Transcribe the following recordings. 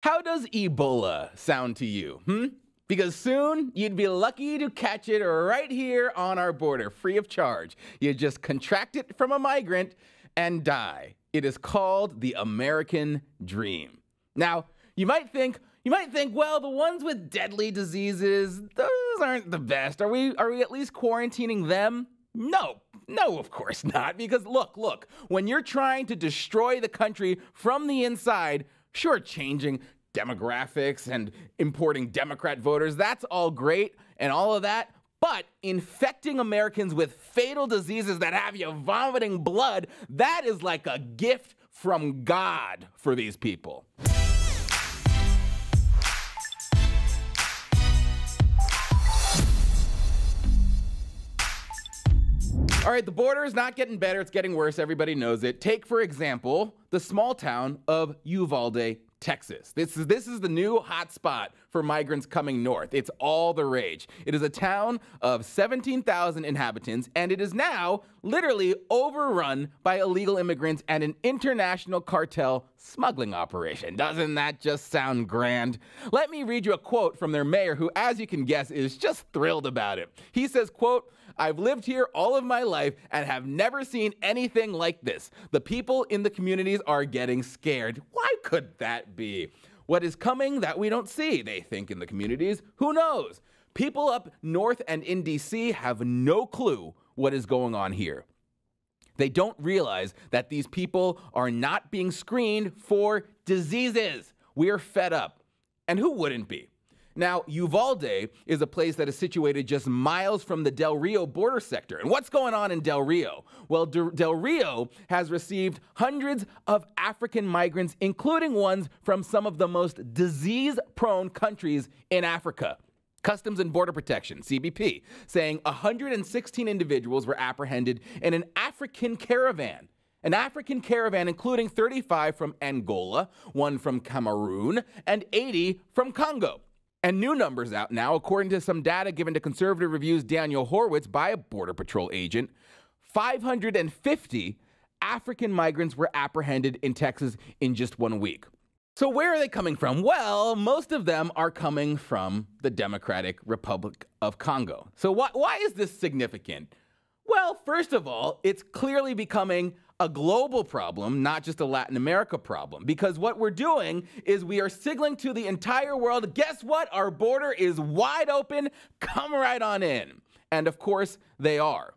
How does Ebola sound to you? Because soon you'd be lucky to catch it right here on our border, free of charge. You just contract it from a migrant and die. It is called the American dream. Now, you might think, well, the ones with deadly diseases, those aren't the best. Are we at least quarantining them? No, of course not. Because look, when you're trying to destroy the country from the inside, sure, changing demographics and importing Democrat voters, that's all great and all of that. But infecting Americans with fatal diseases that have you vomiting blood, that is like a gift from God for these people. All right, the border is not getting better, it's getting worse, everybody knows it. Take, for example, the small town of Uvalde, Texas. This is the new hot spot for migrants coming north. It's all the rage. It is a town of 17,000 inhabitants, and it is now literally overrun by illegal immigrants and an international cartel smuggling operation. Doesn't that just sound grand? Let me read you a quote from their mayor, who, as you can guess, is just thrilled about it. He says, quote, "I've lived here all of my life and have never seen anything like this. The people in the communities are getting scared." Why could that be? What is coming that we don't see, they think in the communities? Who knows? People up north and in DC have no clue what is going on here. They don't realize that these people are not being screened for diseases. We are fed up. And who wouldn't be? Now, Uvalde is a place that is situated just miles from the Del Rio border sector. And what's going on in Del Rio? Well, Del Rio has received hundreds of African migrants, including ones from some of the most disease-prone countries in Africa. Customs and Border Protection, CBP, saying 116 individuals were apprehended in an African caravan. An African caravan including 35 from Angola, 1 from Cameroon, and 80 from Congo. And new numbers out now, according to some data given to Conservative Review's Daniel Horowitz by a Border Patrol agent, 550 African migrants were apprehended in Texas in just 1 week. So where are they coming from? Well, most of them are coming from the Democratic Republic of Congo. So why is this significant? Well, first of all, it's clearly becoming a global problem, not just a Latin America problem, because what we're doing is we are signaling to the entire world, guess what? Our border is wide open, come right on in. And of course, they are.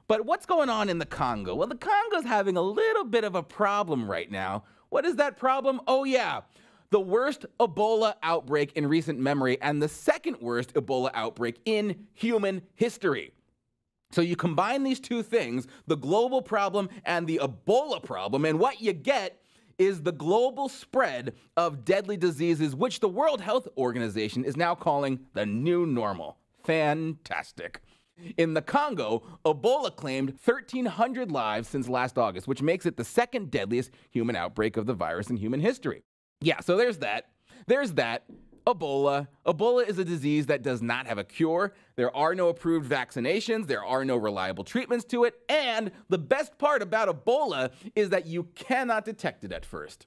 But what's going on in the Congo? Well, the Congo's having a little bit of a problem right now. What is that problem? Oh yeah, the worst Ebola outbreak in recent memory and the second worst Ebola outbreak in human history. So you combine these two things, the global problem and the Ebola problem, and what you get is the global spread of deadly diseases, which the World Health Organization is now calling the new normal. Fantastic. In the Congo, Ebola claimed 1,300 lives since last August, which makes it the second deadliest human outbreak of the virus in human history. Yeah, so there's that. Ebola. Ebola is a disease that does not have a cure. There are no approved vaccinations. There are no reliable treatments to it. And the best part about Ebola is that you cannot detect it at first.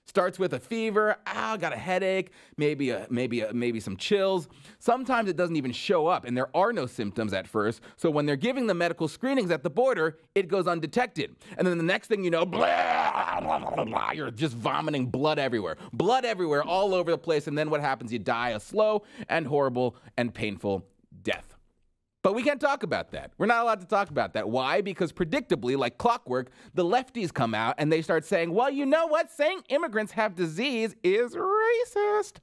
Starts with a fever, got a headache, maybe some chills. Sometimes it doesn't even show up, and there are no symptoms at first. So when they're giving the medical screenings at the border, it goes undetected. And then the next thing you know, blah, blah, blah, blah, you're just vomiting blood everywhere all over the place. And then what happens? You die a slow and horrible and painful death. But we can't talk about that. We're not allowed to talk about that. Why? Because predictably, like clockwork, the lefties come out and they start saying, well, you know what? Saying immigrants have disease is racist.